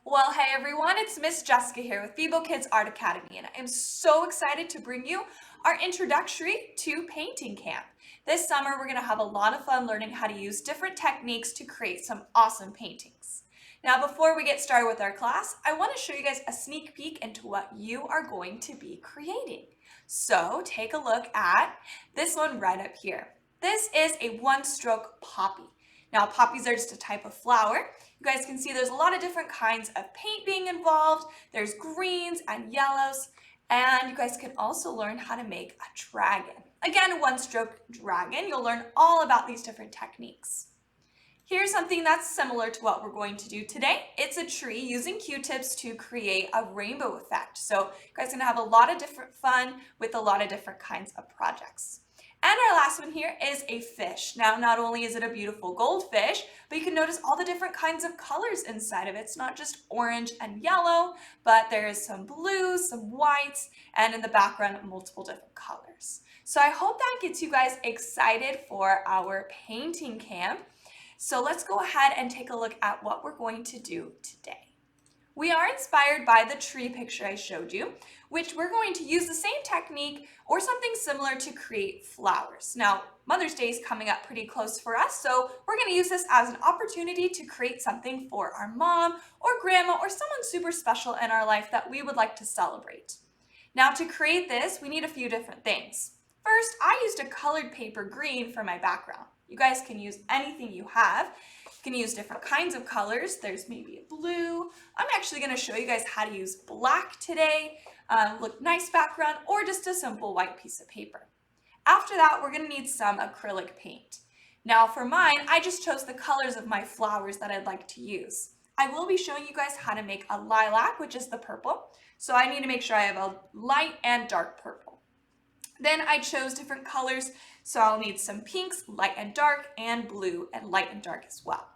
Well, hey everyone, it's Miss Jessica here with Fibo Kids Art Academy, and I am so excited to bring you our introductory to painting camp. This summer, we're going to have a lot of fun learning how to use different techniques to create some awesome paintings. Now, before we get started with our class, I want to show you guys a sneak peek into what you are going to be creating. So take a look at this one right up here. This is a one-stroke poppy. Now, poppies are just a type of flower. You guys can see there's a lot of different kinds of paint being involved. There's greens and yellows, and you guys can also learn how to make a dragon. Again, a one-stroke dragon. You'll learn all about these different techniques. Here's something that's similar to what we're going to do today. It's a tree using Q-tips to create a rainbow effect. So you guys are going to have a lot of different fun with a lot of different kinds of projects. And our last one here is a fish. Now, not only is it a beautiful goldfish, but you can notice all the different kinds of colors inside of it. It's not just orange and yellow, but there is some blues, some whites, and in the background, multiple different colors. So I hope that gets you guys excited for our painting camp. So let's go ahead and take a look at what we're going to do today. We are inspired by the tree picture I showed you, which we're going to use the same technique or something similar to create flowers. Now, Mother's Day is coming up pretty close for us, so we're going to use this as an opportunity to create something for our mom or grandma or someone super special in our life that we would like to celebrate. Now, to create this, we need a few different things. First, I used a colored paper green for my background. You guys can use anything you have. You can use different kinds of colors. There's maybe a blue. I'm actually going to show you guys how to use black today. Look nice background, or just a simple white piece of paper. After that, we're going to need some acrylic paint. Now for mine, I just chose the colors of my flowers that I'd like to use. I will be showing you guys how to make a lilac, which is the purple. So I need to make sure I have a light and dark purple. Then I chose different colors, so I'll need some pinks, light and dark, and blue and light and dark as well.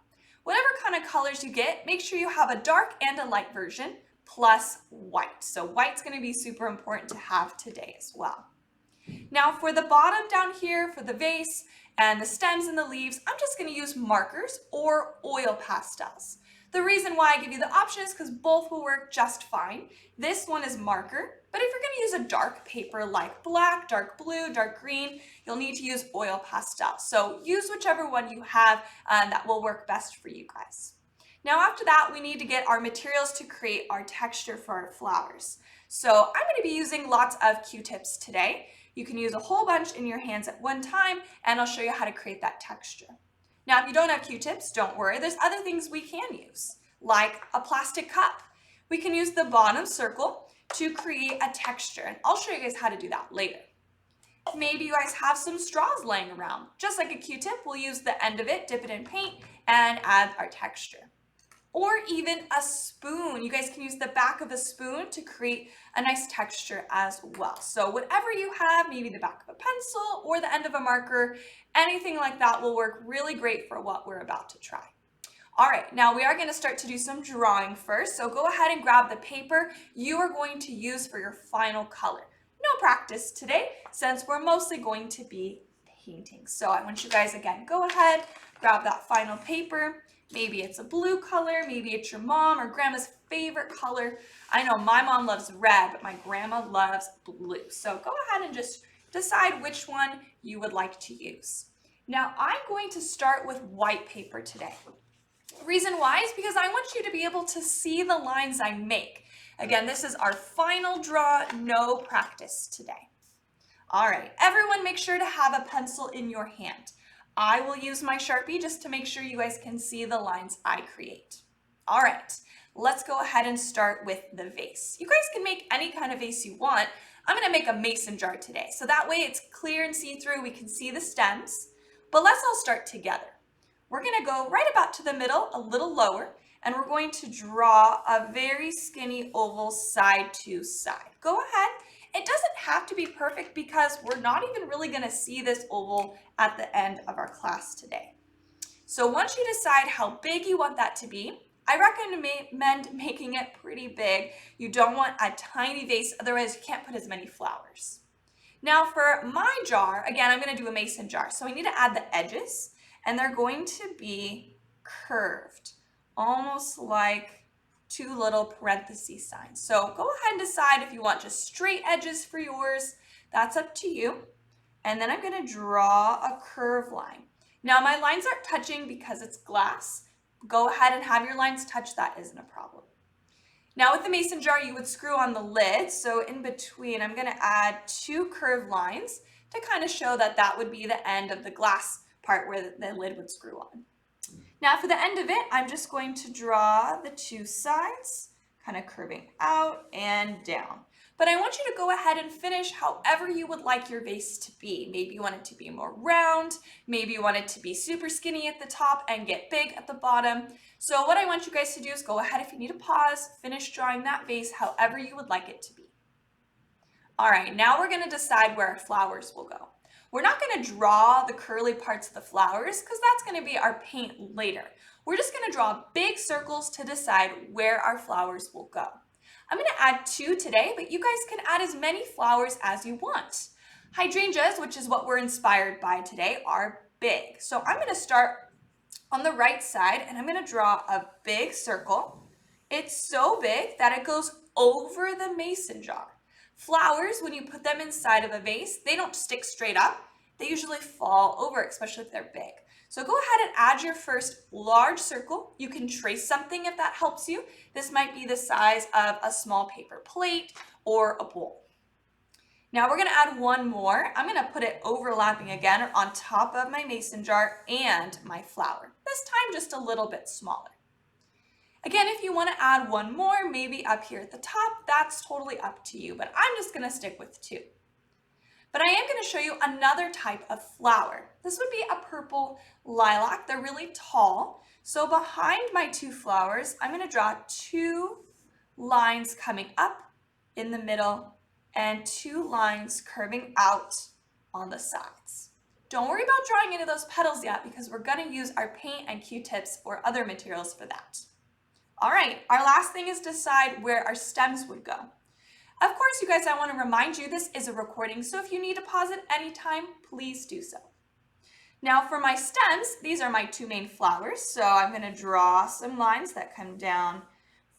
Whatever kind of colors you get, make sure you have a dark and a light version, plus white. So white's going to be super important to have today as well. Now for the bottom down here, for the vase and the stems and the leaves, I'm just going to use markers or oil pastels. The reason why I give you the option is because both will work just fine. This one is marker, but if you're going to use a dark paper like black, dark blue, dark green, you'll need to use oil pastel. So use whichever one you have that will work best for you guys. Now after that, we need to get our materials to create our texture for our flowers. So I'm going to be using lots of Q-tips today. You can use a whole bunch in your hands at one time, and I'll show you how to create that texture. Now, if you don't have Q-tips, don't worry. There's other things we can use, like a plastic cup. We can use the bottom circle to create a texture, and I'll show you guys how to do that later. Maybe you guys have some straws laying around. Just like a Q-tip, we'll use the end of it, dip it in paint, and add our texture. Or even a spoon. You guys can use the back of a spoon to create a nice texture as well. So whatever you have, maybe the back of a pencil or the end of a marker, anything like that will work really great for what we're about to try. All right, now we are going to start to do some drawing first. So go ahead and grab the paper you are going to use for your final color. No practice today since we're mostly going to be painting. So I want you guys, again, go ahead, grab that final paper. Maybe it's a blue color, maybe it's your mom or grandma's favorite color. I know my mom loves red, but my grandma loves blue. So go ahead and just decide which one you would like to use. Now I'm going to start with white paper today. The reason why is because I want you to be able to see the lines I make. Again, this is our final draw, no practice today. All right, everyone make sure to have a pencil in your hand. I will use my Sharpie just to make sure you guys can see the lines I create. All right, let's go ahead and start with the vase. You guys can make any kind of vase you want. I'm gonna make a mason jar today, so that way it's clear and see-through, we can see the stems. But let's all start together. We're gonna go right about to the middle, a little lower, and we're going to draw a very skinny oval side to side. Go ahead. It doesn't have to be perfect because we're not even really going to see this oval at the end of our class today. So once you decide how big you want that to be, I recommend making it pretty big. You don't want a tiny vase, otherwise you can't put as many flowers. Now for my jar, again, I'm going to do a mason jar. So I need to add the edges, and they're going to be curved, almost like two little parenthesis signs. So go ahead and decide if you want just straight edges for yours. That's up to you. And then I'm going to draw a curve line. Now my lines aren't touching because it's glass. Go ahead and have your lines touch. That isn't a problem. Now with the mason jar, you would screw on the lid. So in between, I'm going to add two curved lines to kind of show that that would be the end of the glass part where the lid would screw on. Now for the end of it, I'm just going to draw the two sides, kind of curving out and down. But I want you to go ahead and finish however you would like your vase to be. Maybe you want it to be more round, maybe you want it to be super skinny at the top and get big at the bottom. So what I want you guys to do is go ahead, if you need to pause, finish drawing that vase however you would like it to be. All right, now we're going to decide where our flowers will go. We're not going to draw the curly parts of the flowers because that's going to be our paint later. We're just going to draw big circles to decide where our flowers will go. I'm going to add two today, but you guys can add as many flowers as you want. Hydrangeas, which is what we're inspired by today, are big. So I'm going to start on the right side and I'm going to draw a big circle. It's so big that it goes over the mason jar. Flowers, when you put them inside of a vase, they don't stick straight up. They usually fall over, especially if they're big. So go ahead and add your first large circle. You can trace something if that helps you. This might be the size of a small paper plate or a bowl. Now we're going to add one more. I'm going to put it overlapping again on top of my mason jar and my flower. This time just a little bit smaller. Again, if you want to add one more, maybe up here at the top, that's totally up to you, but I'm just going to stick with two. But I am going to show you another type of flower. This would be a purple lilac. They're really tall. So behind my two flowers, I'm going to draw two lines coming up in the middle and two lines curving out on the sides. Don't worry about drawing any of those petals yet because we're going to use our paint and Q-tips or other materials for that. All right, our last thing is decide where our stems would go. Of course, you guys, I want to remind you this is a recording, so if you need to pause it anytime, please do so. Now for my stems, these are my two main flowers, so I'm going to draw some lines that come down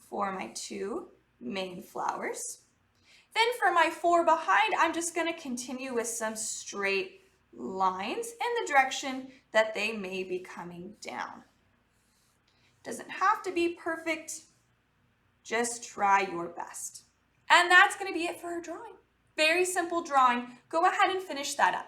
for my two main flowers. Then for my four behind, I'm just going to continue with some straight lines in the direction that they may be coming down. Doesn't have to be perfect, just try your best. And that's going to be it for our drawing. Very simple drawing. Go ahead and finish that up.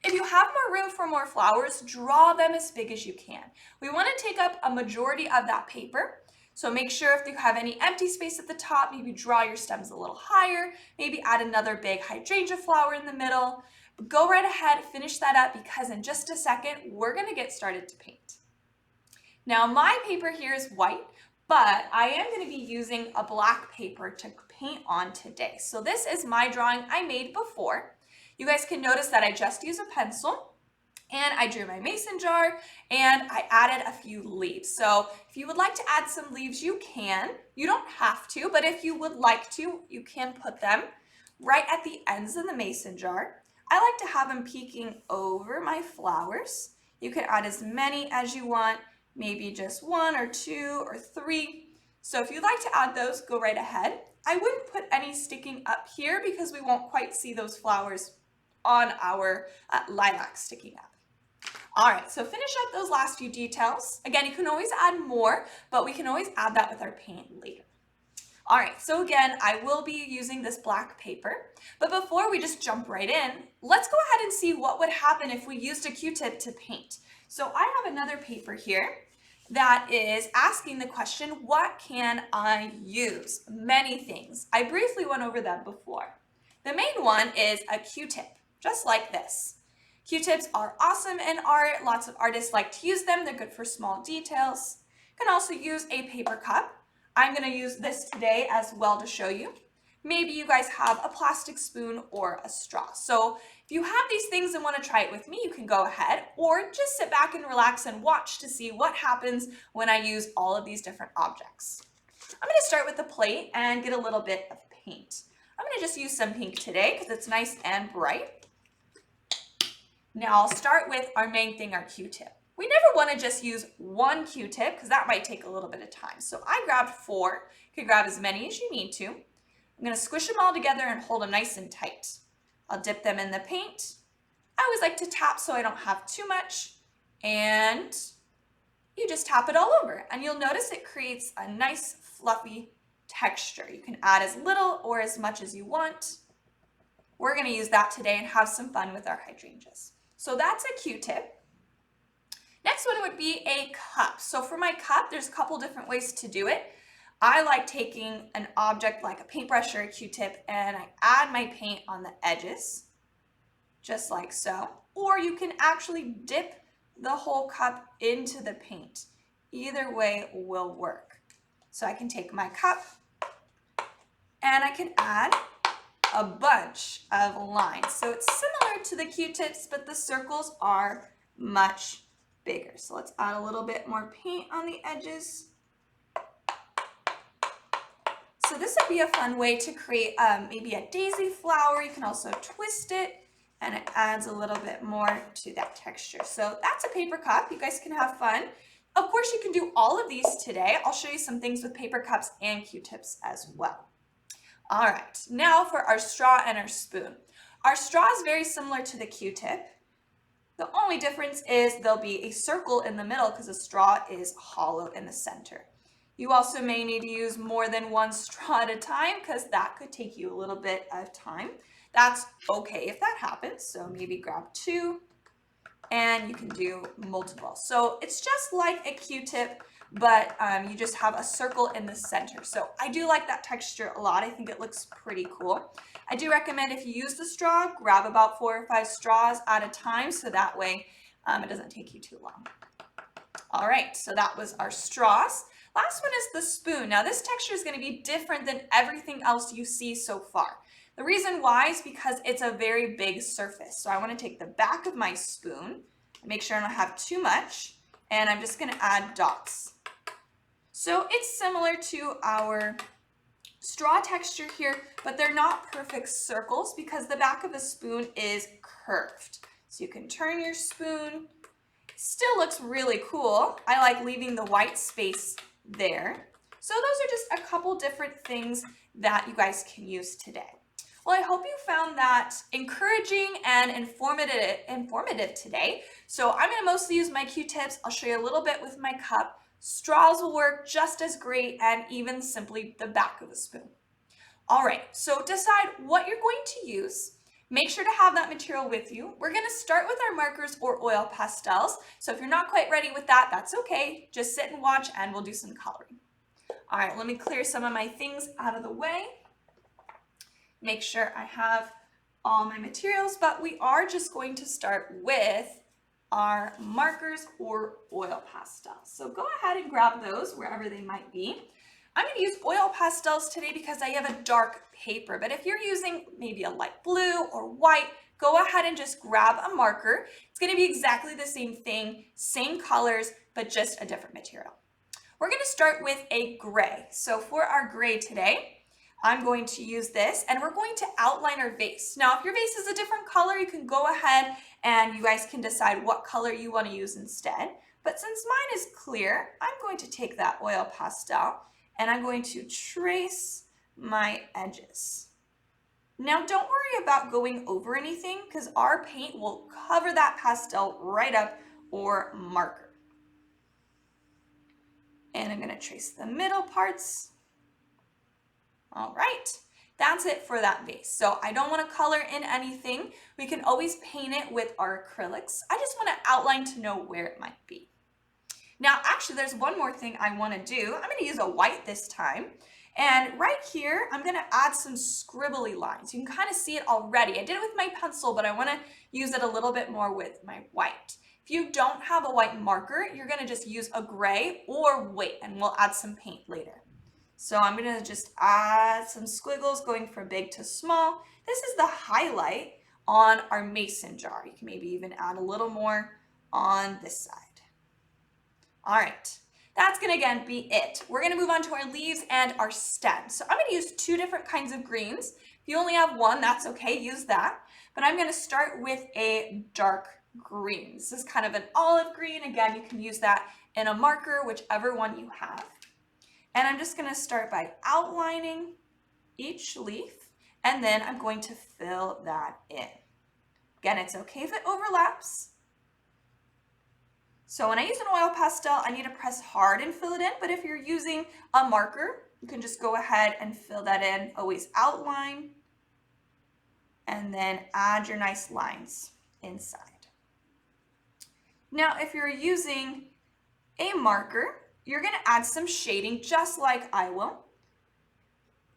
If you have more room for more flowers, draw them as big as you can. We want to take up a majority of that paper. So make sure if you have any empty space at the top, maybe draw your stems a little higher, maybe add another big hydrangea flower in the middle. But go right ahead, finish that up because in just a second, we're going to get started to paint. Now my paper here is white, but I am going to be using a black paper to paint on today. So this is my drawing I made before. You guys can notice that I just used a pencil and I drew my mason jar and I added a few leaves. So if you would like to add some leaves, you can. You don't have to, but if you would like to, you can put them right at the ends of the mason jar. I like to have them peeking over my flowers. You can add as many as you want. Maybe just one or two or three. So if you'd like to add those, go right ahead. I wouldn't put any sticking up here because we won't quite see those flowers on our lilac sticking up. All right, so finish up those last few details. Again, you can always add more, but we can always add that with our paint later. All right, so again, I will be using this black paper, but before we just jump right in, let's go ahead and see what would happen if we used a Q-tip to paint. So I have another paper here that is asking the question, what can I use? Many things. I briefly went over them before. The main one is a Q-tip, just like this. Q-tips are awesome in art. Lots of artists like to use them. They're good for small details. You can also use a paper cup. I'm going to use this today as well to show you. Maybe you guys have a plastic spoon or a straw. So if you have these things and want to try it with me, you can go ahead or just sit back and relax and watch to see what happens when I use all of these different objects. I'm going to start with the plate and get a little bit of paint. I'm going to just use some pink today because it's nice and bright. Now I'll start with our main thing, our Q-tip. We never want to just use one Q-tip because that might take a little bit of time. So I grabbed 4. You can grab as many as you need to. I'm going to squish them all together and hold them nice and tight. I'll dip them in the paint. I always like to tap so I don't have too much. And you just tap it all over. And you'll notice it creates a nice fluffy texture. You can add as little or as much as you want. We're going to use that today and have some fun with our hydrangeas. So that's a Q-tip. Next one would be a cup. So for my cup, there's a couple different ways to do it. I like taking an object like a paintbrush or a Q-tip and I add my paint on the edges, just like so. Or you can actually dip the whole cup into the paint. Either way will work. So I can take my cup and I can add a bunch of lines. So it's similar to the Q-tips, but the circles are much bigger. So let's add a little bit more paint on the edges. So this would be a fun way to create maybe a daisy flower. You can also twist it and it adds a little bit more to that texture. So that's a paper cup. You guys can have fun. Of course, you can do all of these today. I'll show you some things with paper cups and Q-tips as well. All right, now for our straw and our spoon. Our straw is very similar to the Q-tip. The only difference is there'll be a circle in the middle because the straw is hollow in the center. You also may need to use more than one straw at a time because that could take you a little bit of time. That's okay if that happens. So maybe grab 2 and you can do multiple. So it's just like a Q-tip, but you just have a circle in the center. So I do like that texture a lot. I think it looks pretty cool. I do recommend if you use the straw, grab about 4 or 5 straws at a time so that way it doesn't take you too long. All right, so that was our straws. Last one is the spoon. Now this texture is going to be different than everything else you see so far. The reason why is because it's a very big surface. So I want to take the back of my spoon and make sure I don't have too much, and I'm just going to add dots. So it's similar to our straw texture here, but they're not perfect circles because the back of the spoon is curved. So you can turn your spoon. Still looks really cool. I like leaving the white space there. So those are just a couple different things that you guys can use today. Well, I hope you found that encouraging and informative today. So I'm going to mostly use my Q-tips. I'll show you a little bit with my cup. Straws will work just as great, and even simply the back of the spoon. All right, so decide what you're going to use. Make sure to have that material with you. We're going to start with our markers or oil pastels. So if you're not quite ready with that, that's okay. Just sit and watch and we'll do some coloring. All right, let me clear some of my things out of the way. Make sure I have all my materials, but we are just going to start with our markers or oil pastels. So go ahead and grab those wherever they might be. I'm going to use oil pastels today because I have a dark paper, but if you're using maybe a light blue or white, go ahead and just grab a marker. It's going to be exactly the same thing, same colors, but just a different material. We're going to start with a gray. So for our gray today, I'm going to use this and we're going to outline our vase. Now, if your vase is a different color, you can go ahead and you guys can decide what color you want to use instead. But since mine is clear, I'm going to take that oil pastel and I'm going to trace my edges. Now, don't worry about going over anything because our paint will cover that pastel right up or marker. And I'm going to trace the middle parts. All right, that's it for that vase. So I don't want to color in anything. We can always paint it with our acrylics. I just want to outline to know where it might be. Now, actually, there's one more thing I want to do. I'm going to use a white this time. And right here, I'm going to add some scribbly lines. You can kind of see it already. I did it with my pencil, but I want to use it a little bit more with my white. If you don't have a white marker, you're going to just use a gray or wait, and we'll add some paint later. So I'm going to just add some squiggles going from big to small. This is the highlight on our mason jar. You can maybe even add a little more on this side. All right, that's going to again be it. We're going to move on to our leaves and our stems. So I'm going to use 2 different kinds of greens. If you only have one, that's okay, use that. But I'm going to start with a dark green. This is kind of an olive green. Again, you can use that in a marker, whichever one you have. And I'm just going to start by outlining each leaf, and then I'm going to fill that in. Again, it's okay if it overlaps. So when I use an oil pastel, I need to press hard and fill it in, but if you're using a marker, you can just go ahead and fill that in. Always outline, and then add your nice lines inside. Now, if you're using a marker, you're going to add some shading just like I will.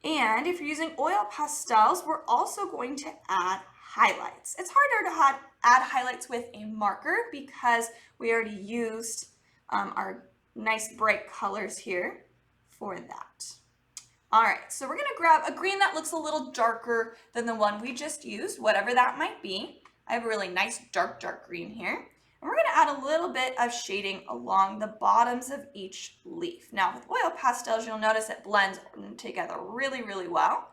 And if you're using oil pastels, we're also going to add highlights. It's harder to add highlights with a marker because we already used our nice bright colors here for that. All right, so we're going to grab a green that looks a little darker than the one we just used, whatever that might be. I have a really nice dark green here. And we're going to add a little bit of shading along the bottoms of each leaf. Now with oil pastels, you'll notice it blends together really, really well.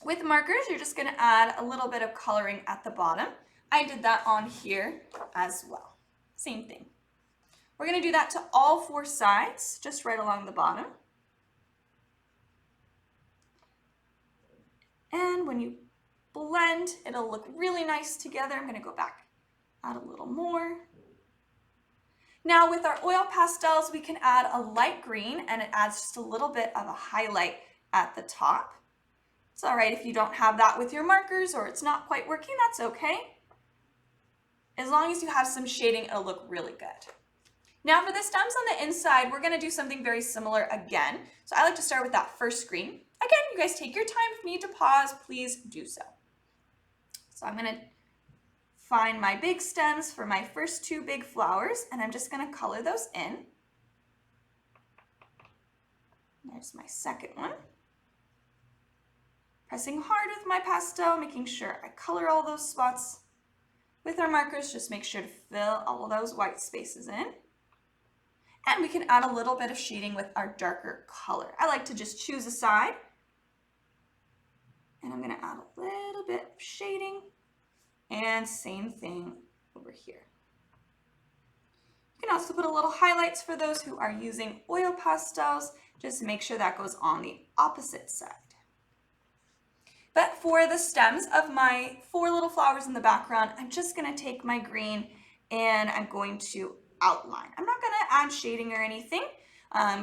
With markers, you're just going to add a little bit of coloring at the bottom. I did that on here as well. Same thing. We're going to do that to all four sides, just right along the bottom. And when you blend, it'll look really nice together. I'm going to go back, add a little more. Now with our oil pastels, we can add a light green, and it adds just a little bit of a highlight at the top. It's all right if you don't have that with your markers or it's not quite working, that's okay. As long as you have some shading, it'll look really good. Now for the stems on the inside, we're going to do something very similar again. So I like to start with that first green. Again, you guys take your time. If you need to pause, please do so. So I'm going to find my big stems for my first two big flowers, and I'm just going to color those in. There's my second one. Pressing hard with my pastel, making sure I color all those spots. With our markers, just make sure to fill all those white spaces in. And we can add a little bit of shading with our darker color. I like to just choose a side. And I'm going to add a little bit of shading. And same thing over here. You can also put a little highlights for those who are using oil pastels. Just make sure that goes on the opposite side. But for the stems of my four little flowers in the background, I'm just going to take my green and I'm going to outline. I'm not going to add shading or anything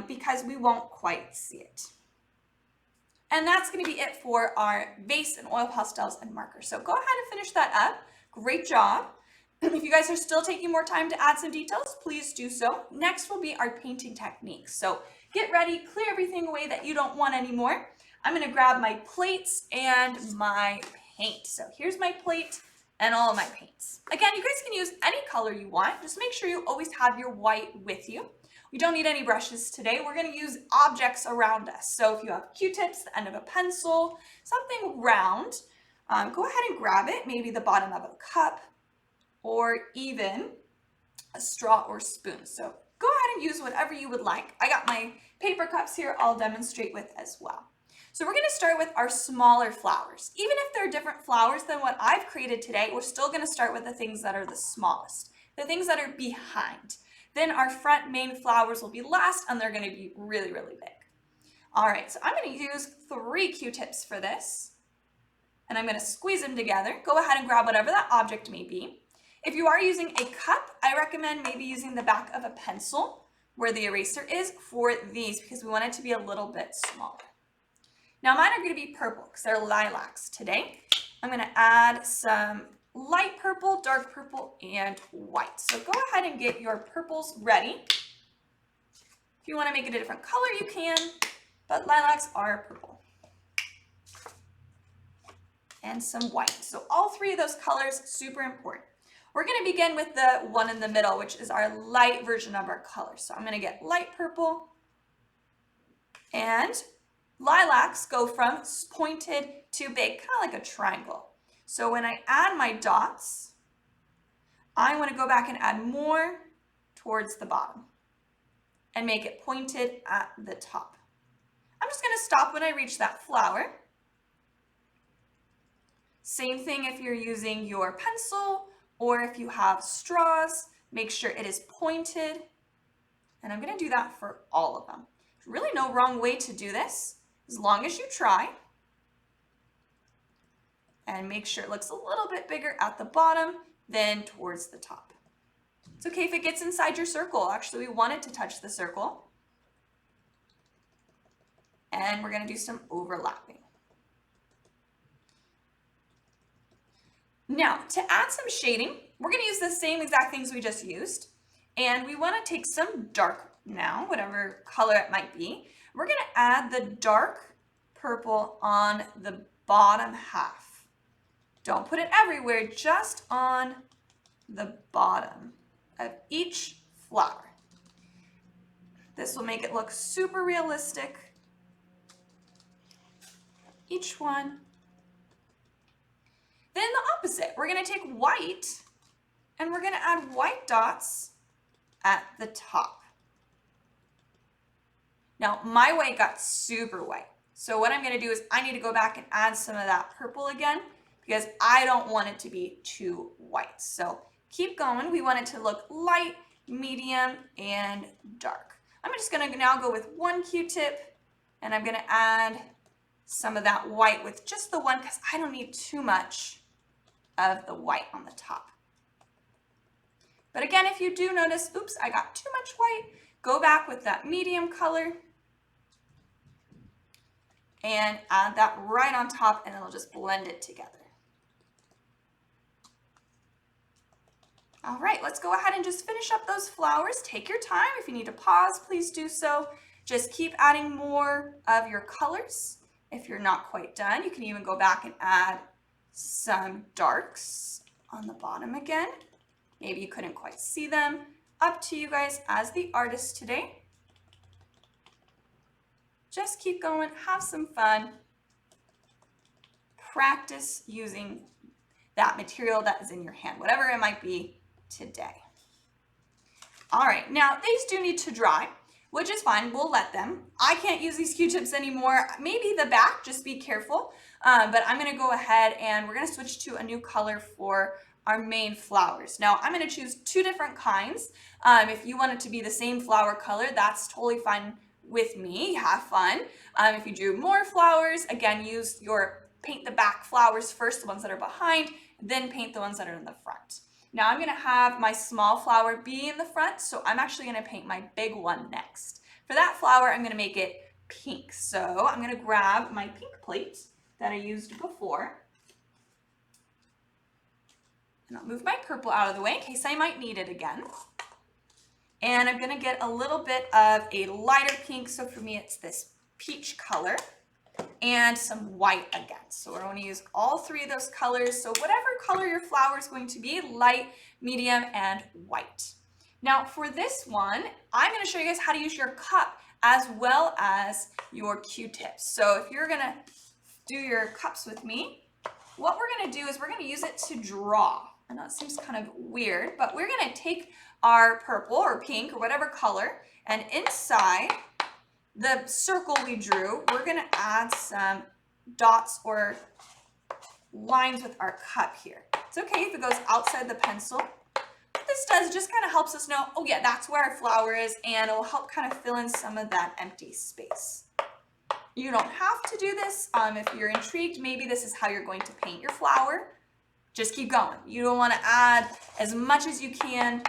because we won't quite see it. And that's going to be it for our vase and oil pastels and markers. So go ahead and finish that up. Great job. If you guys are still taking more time to add some details, please do so. Next will be our painting techniques. So get ready, clear everything away that you don't want anymore. I'm going to grab my plates and my paint. So here's my plate and all of my paints. Again, you guys can use any color you want. Just make sure you always have your white with you. We don't need any brushes today. We're going to use objects around us. So if you have Q-tips, the end of a pencil, something round, go ahead and grab it, maybe the bottom of a cup or even a straw or spoon. So go ahead and use whatever you would like. I got my paper cups here I'll demonstrate with as well. So we're going to start with our smaller flowers. Even if they're different flowers than what I've created today, we're still going to start with the things that are the smallest, the things that are behind. Then our front main flowers will be last, and they're going to be really, really big. All right, so I'm going to use 3 Q-tips for this, and I'm going to squeeze them together. Go ahead and grab whatever that object may be. If you are using a cup, I recommend maybe using the back of a pencil where the eraser is for these because we want it to be a little bit smaller. Now mine are going to be purple because they're lilacs today. I'm going to add some light purple, dark purple, and white. So go ahead and get your purples ready. If you want to make it a different color, you can, but lilacs are purple. And some white. So all 3 of those colors, super important. We're going to begin with the one in the middle, which is our light version of our color. So I'm going to get light purple, and lilacs go from pointed to big, kind of like a triangle. So when I add my dots, I want to go back and add more towards the bottom and make it pointed at the top. I'm just going to stop when I reach that flower. Same thing if you're using your pencil or if you have straws, make sure it is pointed. And I'm going to do that for all of them. There's really no wrong way to do this, as long as you try. And make sure it looks a little bit bigger at the bottom than towards the top. It's okay if it gets inside your circle. Actually, we want it to touch the circle. And we're going to do some overlapping. Now, to add some shading, we're going to use the same exact things we just used. And we want to take some dark now, whatever color it might be. We're going to add the dark purple on the bottom half. Don't put it everywhere, just on the bottom of each flower. This will make it look super realistic. Each one. Then the opposite, we're going to take white and we're going to add white dots at the top. Now my white got super white. So what I'm going to do is I need to go back and add some of that purple again because I don't want it to be too white. So keep going. We want it to look light, medium, and dark. I'm just going to now go with one Q-tip and I'm going to add some of that white with just the one because I don't need too much of the white on the top. But again, if you do notice, oops, I got too much white, go back with that medium color and add that right on top and it'll just blend it together. All right, let's go ahead and just finish up those flowers. Take your time. If you need to pause, please do so. Just keep adding more of your colors. If you're not quite done, you can even go back and add some darks on the bottom again. Maybe you couldn't quite see them. Up to you guys as the artist today. Just keep going, have some fun. Practice using that material that is in your hand, whatever it might be today. All right, now these do need to dry, which is fine, we'll let them. I can't use these Q-tips anymore. Maybe the back, just be careful. But I'm gonna go ahead and we're gonna switch to a new color for our main flowers. Now I'm gonna choose two different kinds. If you want it to be the same flower color, that's totally fine with me, have fun. If you do more flowers, again, paint the back flowers first, the ones that are behind, then paint the ones that are in the front. Now I'm gonna have my small flower be in the front, so I'm actually gonna paint my big one next. For that flower, I'm gonna make it pink. So I'm gonna grab my pink plate that I used before, and I'll move my purple out of the way in case I might need it again. And I'm gonna get a little bit of a lighter pink, so for me it's this peach color, and some white again. So we're gonna use all three of those colors. So whatever color your flower is going to be, light, medium, and white. Now for this one, I'm gonna show you guys how to use your cup as well as your Q-tips. So if you're gonna do your cups with me, what we're gonna do is we're gonna use it to draw. I know it seems kind of weird, but we're gonna take our purple or pink or whatever color, and inside the circle we drew, we're gonna add some dots or lines with our cup here. It's okay if it goes outside the pencil. What this does, it just kind of helps us know, oh yeah, that's where our flower is, and it will help kind of fill in some of that empty space. You don't have to do this. If you're intrigued, maybe this is how you're going to paint your flower. Just keep going. You don't want to add as much as you can,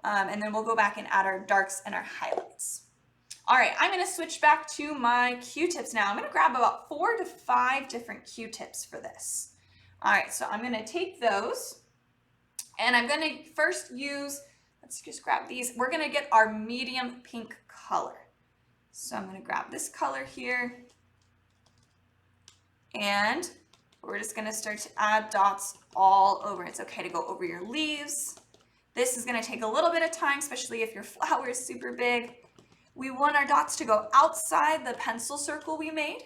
and then we'll go back and add our darks and our highlights. All right, I'm gonna switch back to my Q-tips now. I'm gonna grab about 4 to 5 different Q-tips for this. All right, so I'm gonna take those, and I'm gonna first use, let's just grab these. We're gonna get our medium pink color. So I'm gonna grab this color here, and we're just gonna start to add dots all over. It's okay to go over your leaves. This is gonna take a little bit of time, especially if your flower is super big. We want our dots to go outside the pencil circle we made.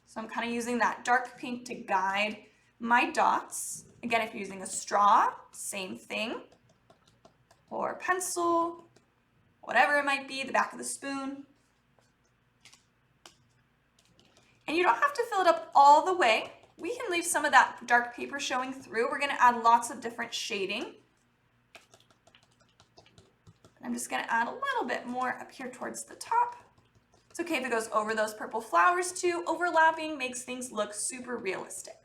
So I'm kind of using that dark pink to guide my dots. Again, if you're using a straw, same thing, or pencil, whatever it might be, the back of the spoon. And you don't have to fill it up all the way. we can leave some of that dark paper showing through. We're going to add lots of different shading. I'm just going to add a little bit more up here towards the top. It's okay if it goes over those purple flowers too. Overlapping makes things look super realistic.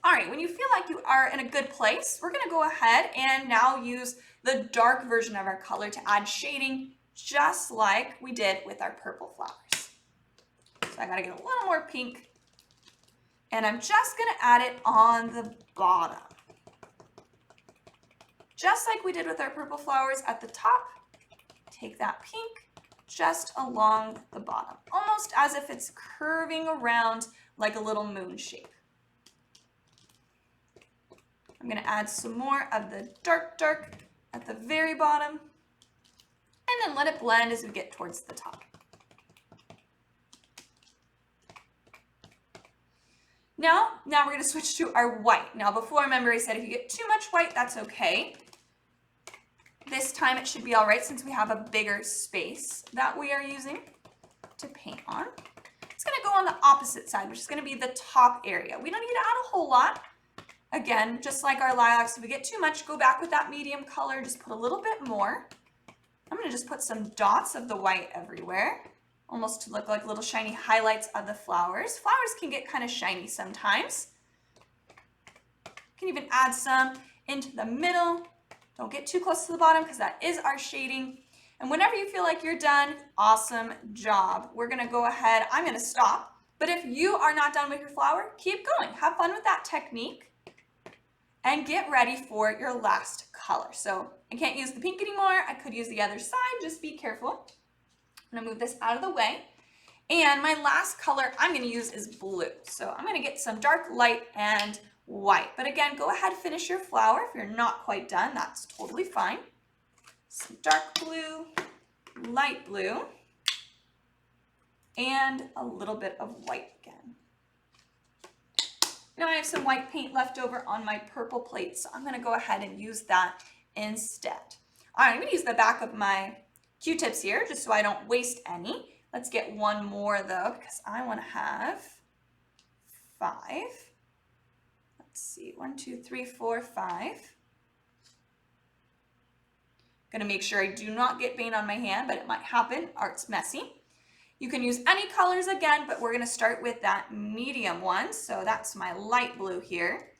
All right, when you feel like you are in a good place, we're going to go ahead and now use the dark version of our color to add shading, just like we did with our purple flowers. So I got to get a little more pink, and I'm just going to add it on the bottom. Just like we did with our purple flowers at the top, take that pink just along the bottom, almost as if it's curving around like a little moon shape. I'm going to add some more of the dark at the very bottom, and then let it blend as we get towards the top. Now we're going to switch to our white. Now before, remember I said if you get too much white, that's okay. This time it should be all right since we have a bigger space that we are using to paint on. It's going to go on the opposite side, which is going to be the top area. We don't need to add a whole lot. Again, just like our lilacs, if we get too much, go back with that medium color, just put a little bit more. I'm going to just put some dots of the white everywhere, almost to look like little shiny highlights of the flowers. Flowers can get kind of shiny sometimes. You can even add some into the middle. Don't get too close to the bottom because that is our shading. And whenever you feel like you're done, awesome job. We're going to go ahead. I'm going to stop. But if you are not done with your flower, keep going. Have fun with that technique. And get ready for your last color. So I can't use the pink anymore. I could use the other side. Just be careful. I'm going to move this out of the way. And my last color I'm going to use is blue. So I'm going to get some dark, light, and white. But again, go ahead, finish your flower. If you're not quite done, that's totally fine. Some dark blue, light blue, and a little bit of white again. Now I have some white paint left over on my purple plate, so I'm going to go ahead and use that instead. All right, I'm going to use the back of my Q-tips here just so I don't waste any. Let's get one more though because I want to have 5. Let's see, 1, 2, 3, 4, 5. Going to make sure I do not get paint on my hand, but it might happen. Art's messy. You can use any colors again, but we're going to start with that medium one. So that's my light blue here.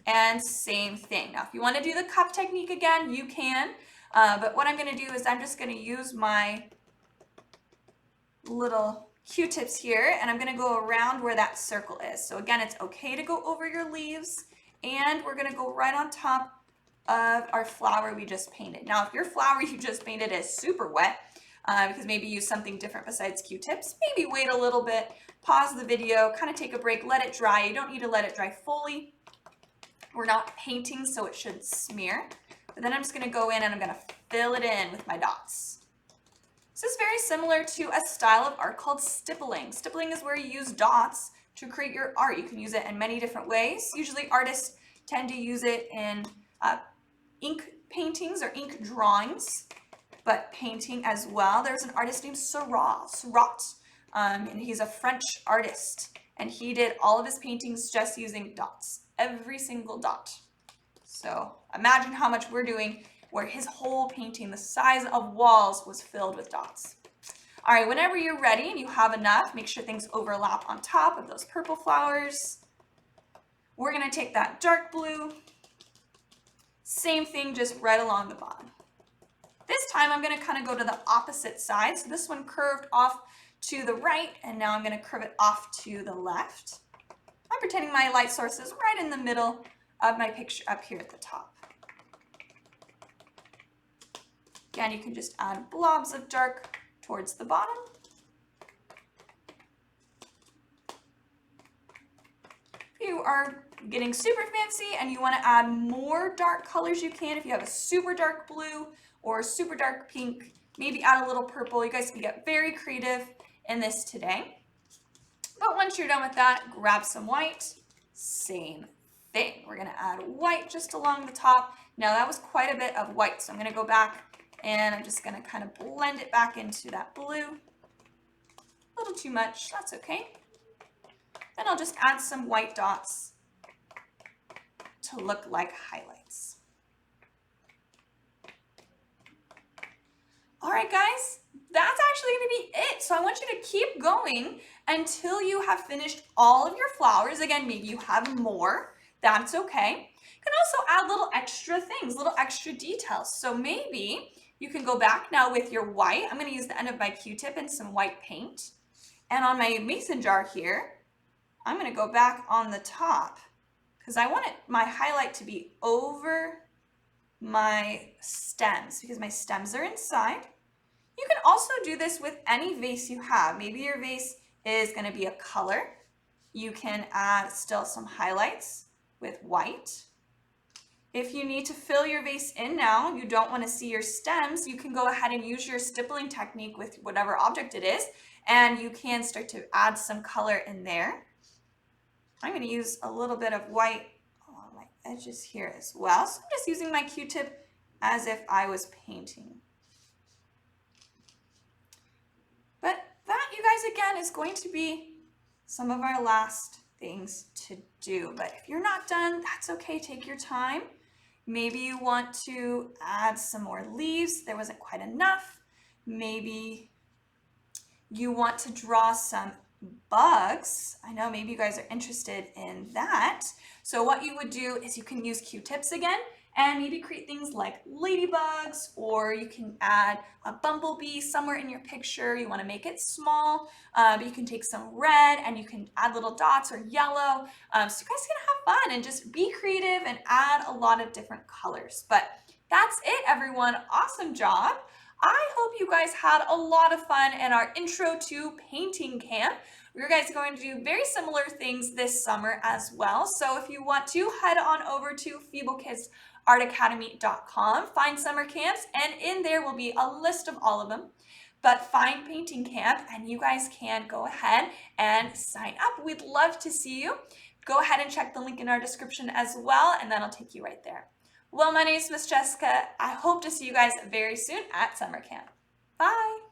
And same thing. Now, if you want to do the cup technique again, you can. But what I'm going to do is I'm just going to use my little Q-tips here, and I'm going to go around where that circle is. So again, it's okay to go over your leaves, and we're going to go right on top of our flower we just painted. Now, if your flower you just painted is super wet, because maybe use something different besides Q-tips, maybe wait a little bit, pause the video, kind of take a break, let it dry. You don't need to let it dry fully. We're not painting, so it should smear. But then I'm just going to go in and I'm going to fill it in with my dots. This is very similar to a style of art called stippling. Stippling is where you use dots to create your art. You can use it in many different ways. Usually artists tend to use it in ink paintings or ink drawings, but painting as well. There's an artist named Seurat, and he's a French artist, and he did all of his paintings just using dots, every single dot. So imagine how much we're doing where his whole painting, the size of walls, was filled with dots. All right, whenever you're ready and you have enough, make sure things overlap on top of those purple flowers. We're gonna take that dark blue, same thing, just right along the bottom. This time I'm gonna kind of go to the opposite side. So this one curved off to the right, and now I'm gonna curve it off to the left. I'm pretending my light source is right in the middle of my picture up here at the top. Again, you can just add blobs of dark towards the bottom. If you are getting super fancy and you want to add more dark colors, you can. If you have a super dark blue or a super dark pink, maybe add a little purple. You guys can get very creative in this today. But once you're done with that, grab some white. Same thing. We're going to add white just along the top. Now that was quite a bit of white, so I'm going to go back and I'm just going to kind of blend it back into that blue. A little too much, that's okay. Then I'll just add some white dots to look like highlights. All right, guys, that's actually going to be it. So I want you to keep going until you have finished all of your flowers. Again, maybe you have more. That's okay. You can also add little extra things, little extra details. So maybe you can go back now with your white. I'm going to use the end of my Q-tip and some white paint. And on my mason jar here, I'm going to go back on the top because I want my highlight to be over my stems because my stems are inside. You can also do this with any vase you have. Maybe your vase is going to be a color. You can add still some highlights with white. If you need to fill your vase in now, you don't want to see your stems, you can go ahead and use your stippling technique with whatever object it is, and you can start to add some color in there. I'm going to use a little bit of white along my edges here as well. So I'm just using my Q-tip as if I was painting. But that, you guys, again, is going to be some of our last things to do. But if you're not done, that's okay. Take your time. Maybe you want to add some more leaves. There wasn't quite enough. Maybe you want to draw some bugs. I know maybe you guys are interested in that. So what you would do is you can use Q-tips again and maybe create things like ladybugs, or you can add a bumblebee somewhere in your picture. You want to make it small, but you can take some red and you can add little dots or yellow. So you guys can have fun and just be creative and add a lot of different colors. But that's it, everyone. Awesome job. I hope you guys had a lot of fun in our intro to painting camp. You guys are going to do very similar things this summer as well. So if you want to, head on over to FiboKidsArtAcademy.com, find summer camps, and in there will be a list of all of them. But find painting camp and you guys can go ahead and sign up. We'd love to see you. Go ahead and check the link in our description as well, and that'll take you right there. Well, my name is Miss Jessica. I hope to see you guys very soon at summer camp. Bye.